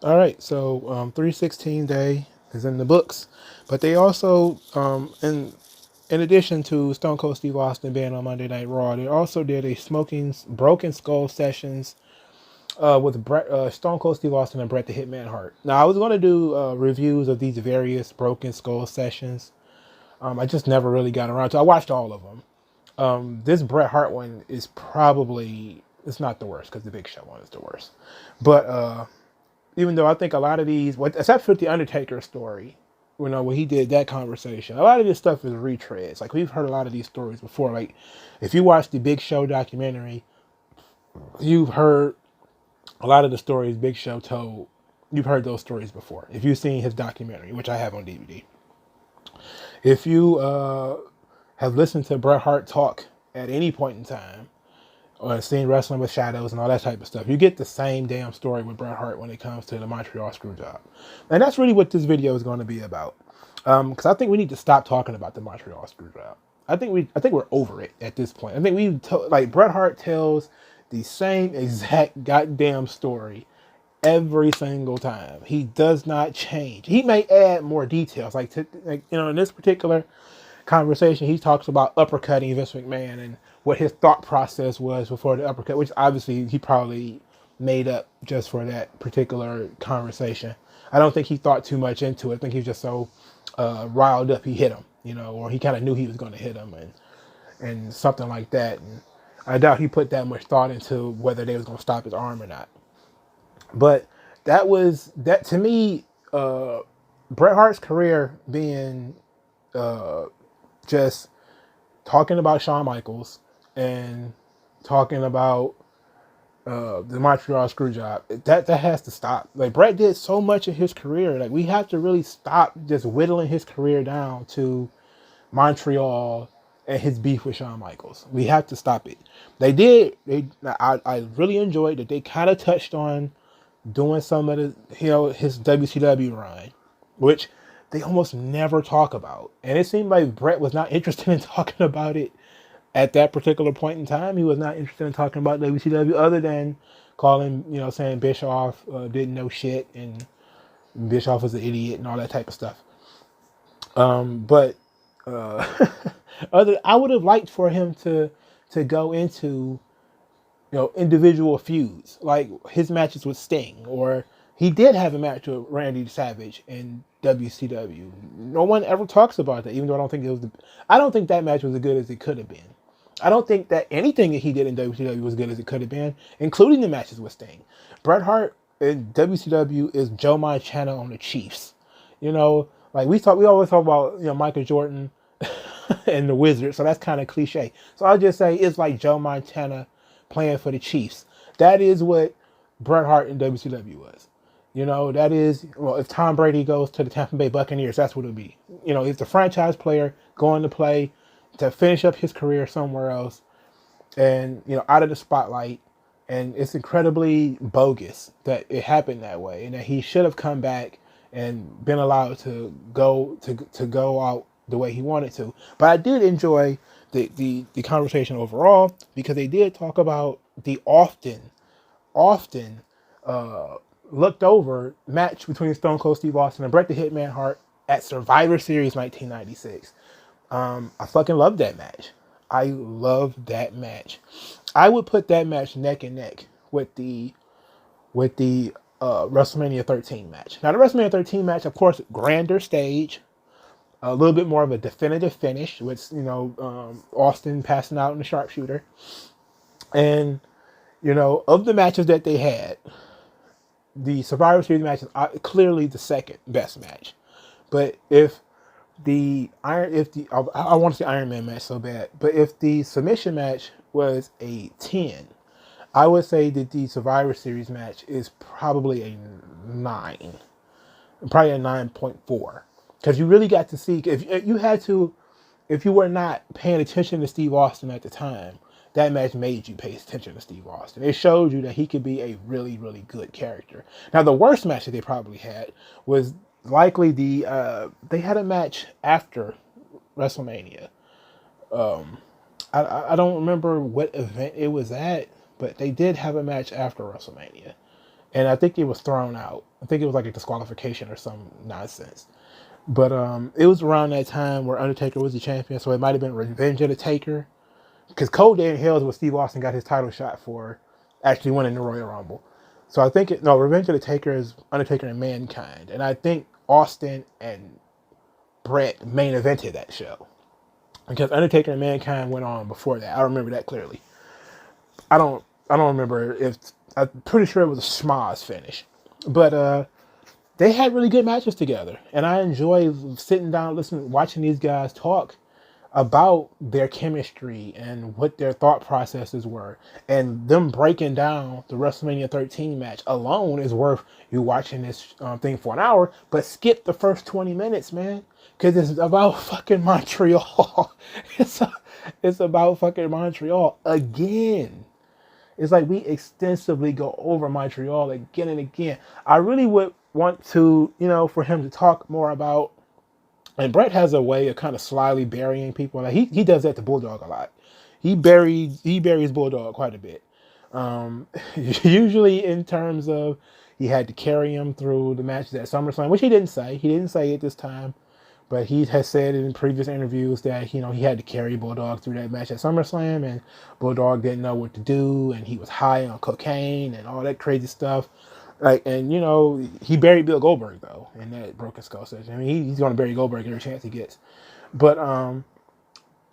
All right, so 316 day is in the books, but they also, in addition to Stone Cold Steve Austin being on Monday Night Raw, they also did a Smoking Broken Skull sessions with Stone Cold Steve Austin and Bret the Hitman Hart. Now I was going to do reviews of these various Broken Skull sessions. I just never really got around to. I watched all of them. This Bret Hart one is probably, it's not the worst because the Big Show one is the worst, but even though I think a lot of these, except for the Undertaker story, when he did that conversation, a lot of this stuff is retreads. Like we've heard a lot of these stories before. Like if you watch the Big Show documentary, you've heard a lot of the stories Big Show told. You've heard those stories before. If you've seen his documentary, which I have on DVD, if you have listened to Bret Hart talk at any point in time, or seen Wrestling with Shadows and all that type of stuff, you get the same damn story with Bret Hart when it comes to the Montreal Screwjob. And that's really what this video is going to be about. Because I think we need to stop talking about the Montreal Screwjob. I think we're over it at this point. I think like Bret Hart tells the same exact goddamn story every single time. He does not change. He may add more details, in this particular conversation, he talks about uppercutting Vince McMahon and what his thought process was before the uppercut, which obviously he probably made up just for that particular conversation. I don't think he thought too much into it. I think he was just so riled up he hit him, or he kind of knew he was going to hit him and something like that. And I doubt he put that much thought into whether they was going to stop his arm or not. But that to me. Bret Hart's career being just talking about Shawn Michaels and talking about the Montreal Screwjob. That has to stop. Like Bret did so much in his career. Like we have to really stop just whittling his career down to Montreal and his beef with Shawn Michaels. We have to stop it. They did. I really enjoyed that they kind of touched on doing some of the his WCW run, which they almost never talk about. And it seemed like Bret was not interested in talking about it at that particular point in time. He was not interested in talking about WCW other than calling, saying Bischoff didn't know shit and Bischoff was an idiot and all that type of stuff. But I would have liked for him to go into individual feuds, like his matches with Sting, or he did have a match with Randy Savage in WCW. No one ever talks about that, even though I don't think that match was as good as it could have been. I don't think that anything that he did in WCW was good as it could have been, including the matches with Sting. Bret Hart in WCW is Joe Montana on the Chiefs. Like we always talk about Michael Jordan and the Wizards, so that's kind of cliche. So I'll just say it's like Joe Montana playing for the Chiefs. That is what Bret Hart in WCW was. That is, well, if Tom Brady goes to the Tampa Bay Buccaneers, that's what it would be. He's the franchise player going to play to finish up his career somewhere else and, out of the spotlight. And it's incredibly bogus that it happened that way and that he should have come back and been allowed to go out the way he wanted to. But I did enjoy the conversation overall because they did talk about the often looked over match between Stone Cold Steve Austin and Bret the Hitman Hart at Survivor Series 1996. I fucking love that match. I love that match. I would put that match neck and neck with the WrestleMania 13 match. Now the WrestleMania 13 match, of course, grander stage, a little bit more of a definitive finish with Austin passing out in the sharpshooter, and of the matches that they had, the Survivor Series match is clearly the second best match. But if I want to say Iron Man match so bad, but if the submission match was a 10, I would say that the Survivor Series match is probably a 9, probably a 9.4, because you really got to see if you were not paying attention to Steve Austin at the time, that match made you pay attention to Steve Austin. It showed you that he could be a really, really good character. Now, the worst match that they probably had was likely they had a match after WrestleMania. I don't remember what event it was at, but they did have a match after WrestleMania. and I think it was thrown out. I think it was like a disqualification or some nonsense. But it was around that time where Undertaker was the champion, so it might have been Revenge of the Taker. Because Cold Day in Hell is what Steve Austin got his title shot for, actually winning the Royal Rumble. So I think Revenge of the Taker is Undertaker and Mankind, and I think Austin and Bret main evented that show because Undertaker and Mankind went on before that. I remember that clearly. I don't remember if I'm pretty sure it was a schmoz finish, but they had really good matches together, and I enjoy sitting down, listening, watching these guys talk about their chemistry and what their thought processes were, and them breaking down the WrestleMania 13 match alone is worth you watching this thing for an hour, but skip the first 20 minutes, man, because it's about fucking Montreal. It's about fucking Montreal again. It's like we extensively go over Montreal again and again. I really would want to, for him to talk more about. And Bret has a way of kind of slyly burying people. Like he does that to Bulldog a lot. He buries Bulldog quite a bit. Usually in terms of he had to carry him through the matches at SummerSlam, which he didn't say. He didn't say it this time, but he has said in previous interviews that he had to carry Bulldog through that match at SummerSlam, and Bulldog didn't know what to do, and he was high on cocaine and all that crazy stuff. Like, and he buried Bill Goldberg though in that Broken Skull session. I mean, he's going to bury Goldberg every chance he gets. But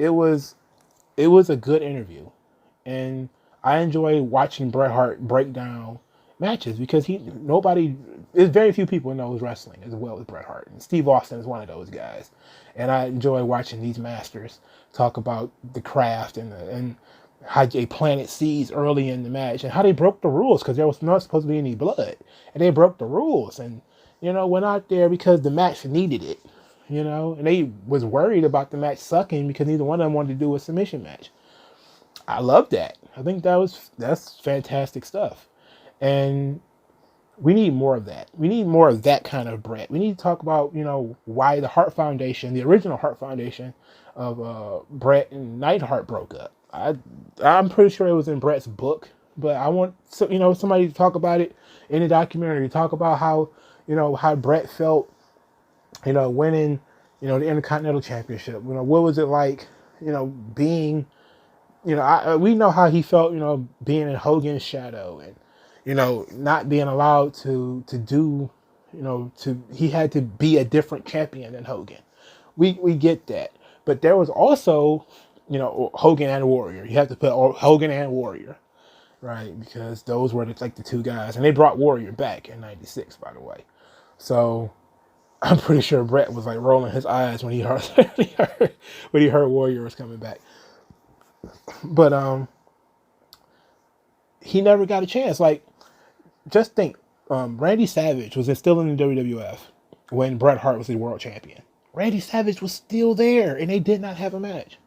it was a good interview, and I enjoy watching Bret Hart break down matches because there's very few people who knows wrestling as well as Bret Hart, and Steve Austin is one of those guys. And I enjoy watching these masters talk about the craft and how they planted seeds early in the match and how they broke the rules because there was not supposed to be any blood, and they broke the rules and went out there because the match needed it, and they was worried about the match sucking because neither one of them wanted to do a submission match. I love that. I think that's fantastic stuff, and we need more of that. We need more of that kind of Bret. We need to talk about why the Hart Foundation, the original Hart Foundation of Bret and Neidhart broke up. I'm pretty sure it was in Bret's book, but I want somebody to talk about it in the documentary. Talk about how how Bret felt, winning the Intercontinental Championship. What was it like, being, we know how he felt, being in Hogan's shadow and not being allowed to do, he had to be a different champion than Hogan. We get that, but there was also Hogan and Warrior. You have to put Hogan and Warrior, right? Because those were the two guys, and they brought Warrior back in '96, by the way. So I'm pretty sure Bret was like rolling his eyes when he heard Warrior was coming back. But he never got a chance. Like, just think, Randy Savage was still in the WWF when Bret Hart was the world champion. Randy Savage was still there, and they did not have a match.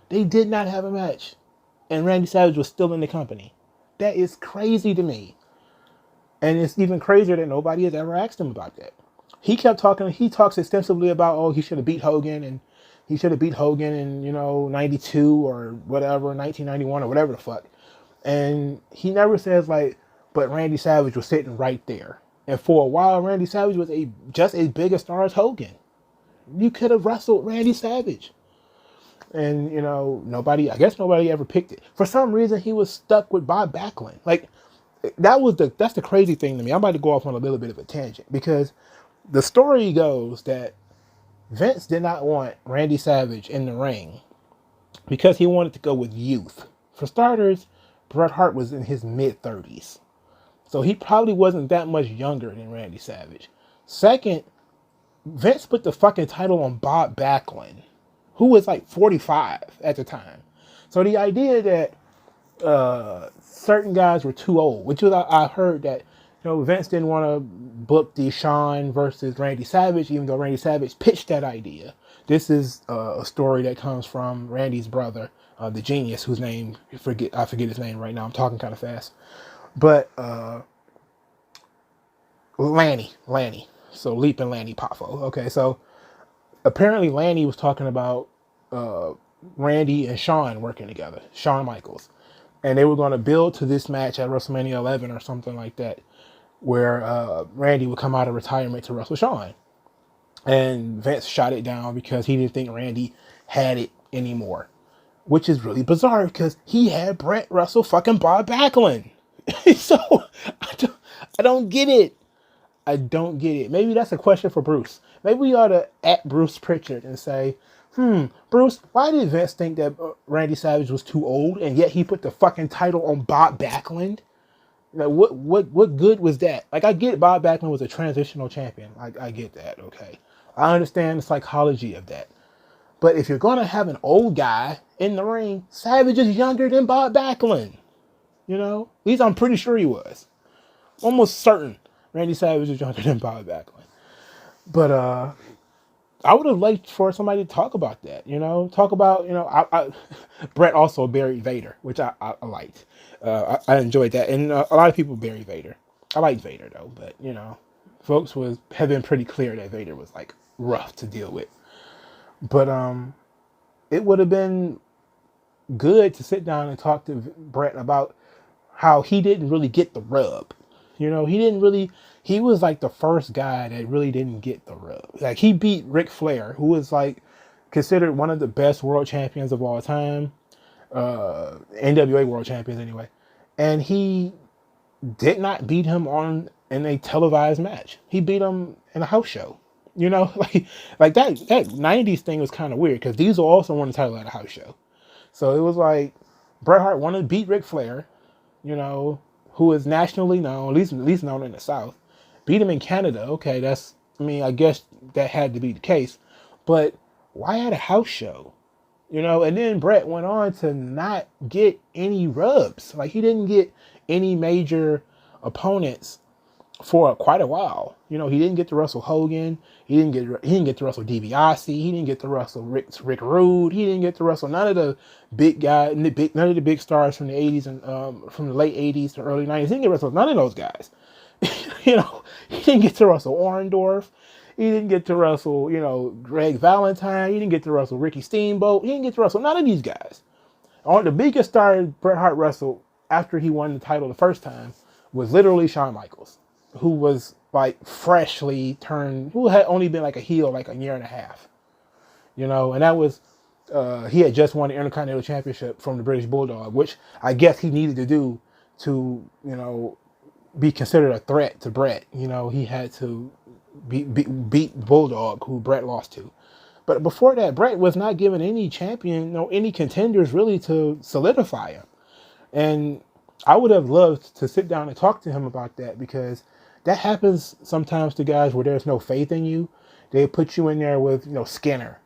They did not have a match. And Randy Savage was still in the company. That is crazy to me. And it's even crazier that nobody has ever asked him about that. He kept talking, he talks extensively about, he should have beat Hogan, and he should have beat Hogan in, 92 or whatever, 1991 or whatever the fuck. And he never says, but Randy Savage was sitting right there. And for a while, Randy Savage was just as big a star as Hogan. You could have wrestled Randy Savage. And, nobody ever picked it. For some reason, he was stuck with Bob Backlund. Like, that's the crazy thing to me. I'm about to go off on a little bit of a tangent because the story goes that Vince did not want Randy Savage in the ring because he wanted to go with youth. For starters, Bret Hart was in his mid-30s. So he probably wasn't that much younger than Randy Savage. Second, Vince put the fucking title on Bob Backlund, who was 45 at the time. So the idea that certain guys were too old, which was, I heard that Vince didn't want to book the Shawn versus Randy Savage, even though Randy Savage pitched that idea. This is a story that comes from Randy's brother, the genius, whose name I forget his name right now. I'm talking kind of fast, but Lanny. So Leap and Lanny Poffo. Okay, so apparently Lanny was talking about Randy and Shawn working together, Shawn Michaels, and they were going to build to this match at WrestleMania 11 or something like that. where Randy would come out of retirement to wrestle Shawn. And Vince shot it down because he didn't think Randy had it anymore. Which is really bizarre because he had Bret wrestle fucking Bob Backlund. So I don't get it. I don't get it. Maybe that's a question for Bruce. Maybe we ought to at Bruce Pritchard and say, Bruce, why did Vince think that Randy Savage was too old and yet he put the fucking title on Bob Backlund? Like, what good was that? Like, I get Bob Backlund was a transitional champion. I get that, okay. I understand the psychology of that. But if you're going to have an old guy in the ring, Savage is younger than Bob Backlund. You know? At least I'm pretty sure he was. Almost certain Randy Savage is younger than Bob Backlund. But I would have liked for somebody to talk about that, you know? Talk about, you know, Bret also buried Vader, which I liked. I enjoyed that. And a lot of people bury Vader. I like Vader, though. But, you know, folks have been pretty clear that Vader was, like, rough to deal with. But it would have been good to sit down and talk to Bret about how he didn't really get the rub. You know, he was like the first guy that really didn't get the rub. Like, he beat Ric Flair, who was like considered one of the best world champions of all time, NWA world champions anyway. And he did not beat him in a televised match. He beat him in a house show. You know, like that 90s thing was kind of weird because Diesel also won the title at a house show. So it was like Bret Hart wanted to beat Ric Flair, you know, who is nationally known, at least known in the South. Beat him in Canada. Okay, I guess that had to be the case. But why at a house show? You know, and then Bret went on to not get any rubs. Like, he didn't get any major opponents for quite a while. You know, he didn't get to wrestle Hogan. He didn't get to wrestle DiBiase. He didn't get to wrestle Rick Rude. He didn't get to wrestle none of the big guys, none of the big stars from the 80s and from the late 80s to early 90s. He didn't get to wrestle none of those guys. You know, he didn't get to wrestle Orndorff. He didn't get to wrestle, you know, Greg Valentine. He didn't get to wrestle Ricky Steamboat. He didn't get to wrestle none of these guys. The biggest star Bret Hart wrestled after he won the title the first time was literally Shawn Michaels, who was like freshly turned, who had only been like a heel like a year and a half, you know, and that was, he had just won the Intercontinental Championship from the British Bulldog, which I guess he needed to do to, you know, be considered a threat to Bret. You know, he had to beat Bulldog, who Bret lost to. But before that, Bret was not given any champion, no, any contenders really to solidify him. And I would have loved to sit down and talk to him about that, because that happens sometimes to guys where there's no faith in you. They put you in there with, you know, Skinner,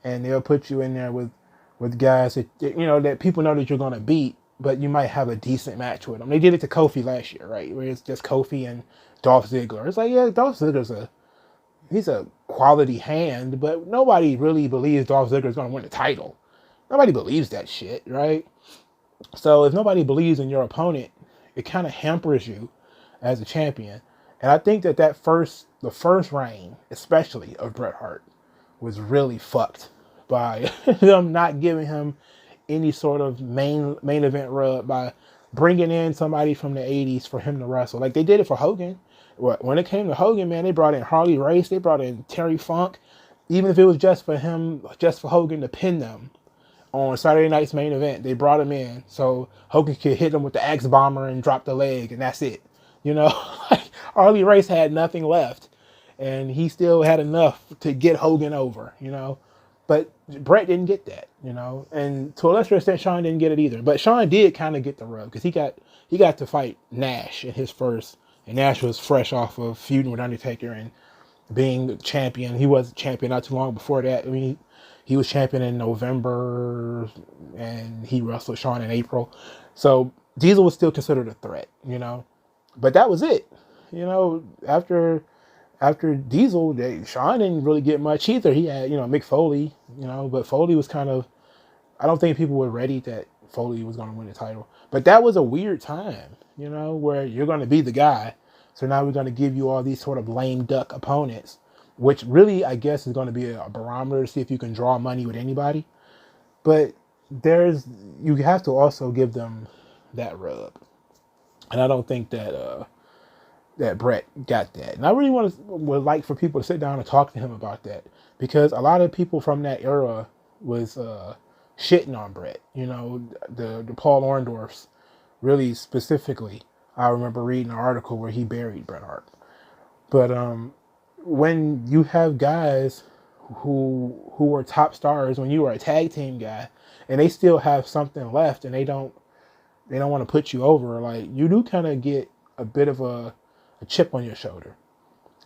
and they'll put you in there with guys that, you know, that people know that you're going to beat, but you might have a decent match with them. They did it to Kofi last year, right? Where it's just Kofi and Dolph Ziggler. It's like, yeah, Dolph Ziggler's he's a quality hand, but nobody really believes Dolph Ziggler's going to win the title. Nobody believes that shit, right? So if nobody believes in your opponent, it kind of hampers you as a champion. And I think that the first reign, especially of Bret Hart, was really fucked by them not giving him any sort of main event rub, by bringing in somebody from the 80s for him to wrestle. Like they did it for Hogan. When it came to Hogan, man, they brought in Harley Race, they brought in Terry Funk, even if it was just for Hogan to pin them on Saturday night's main event. They brought him in so Hogan could hit him with the Axe Bomber and drop the leg, and that's it. You know, like Harley Race had nothing left, and he still had enough to get Hogan over, you know. But Bret didn't get that, you know, and to a lesser extent, Shawn didn't get it either. But Shawn did kind of get the rub because he got to fight Nash in his first, and Nash was fresh off of feuding with Undertaker and being champion. He was champion not too long before that. I mean, he was champion in November, and he wrestled Shawn in April. So Diesel was still considered a threat, you know. But that was it, you know. After Diesel, Shawn didn't really get much either. He had, you know, Mick Foley, you know, but Foley was kind of, I don't think people were ready that Foley was going to win the title. But that was a weird time, you know, where you're going to be the guy. So now we're going to give you all these sort of lame duck opponents, which really, I guess, is going to be a barometer to see if you can draw money with anybody. But you have to also give them that rub. And I don't think that that Bret got that. And I really would like for people to sit down and talk to him about that, because a lot of people from that era was shitting on Bret. You know, the Paul Orndorffs, really specifically. I remember reading an article where he buried Bret Hart. But when you have guys who were top stars when you were a tag team guy, and they still have something left, and they don't want to put you over, like, you do kind of get a bit of a chip on your shoulder.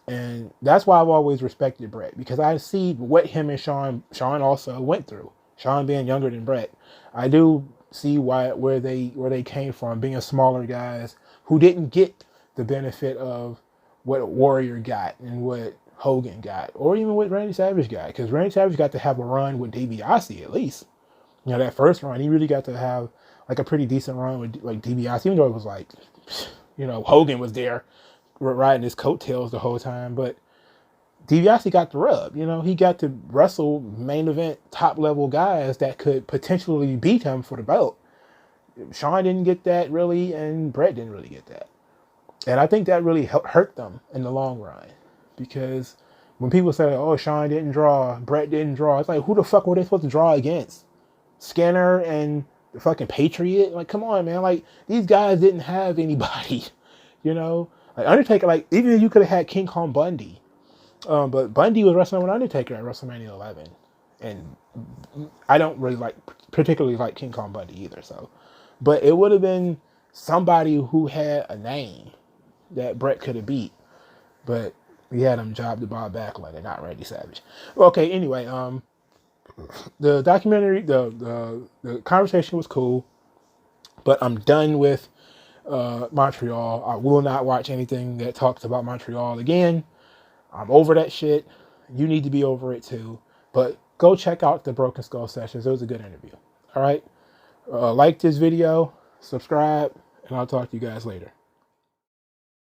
And that's why I've always respected Bret, because I see what him and Shawn also went through. Shawn being younger than Bret, I do see where they came from, being smaller guys who didn't get the benefit of what Warrior got and what Hogan got, or even what Randy Savage got, because Randy Savage got to have a run with DiBiase at least. You know, that first run, he really got to have like a pretty decent run with like DiBiase, even though it was like, you know, Hogan was there riding his coattails the whole time, but DiBiase got the rub. You know, he got to wrestle main event top level guys that could potentially beat him for the belt. Shawn didn't get that really, and Bret didn't really get that. And I think that really hurt them in the long run, because when people say, oh, Shawn didn't draw, Bret didn't draw, it's like, who the fuck were they supposed to draw against? Skinner and the fucking Patriot? Like, come on, man. Like, these guys didn't have anybody, you know? Like, Undertaker, like, even you could have had King Kong Bundy. But Bundy was wrestling with Undertaker at WrestleMania 11. And I don't really particularly like King Kong Bundy either, so. But it would have been somebody who had a name that Bret could have beat. But we had him job to Bob Backlund and not Randy Savage. Okay, anyway, the documentary, the conversation was cool, but I'm done with Montreal. I will not watch anything that talks about Montreal again. I'm over that shit. You need to be over it too. But go check out the Broken Skull sessions. It was a good interview. All right. Like this video, subscribe, and I'll talk to you guys later.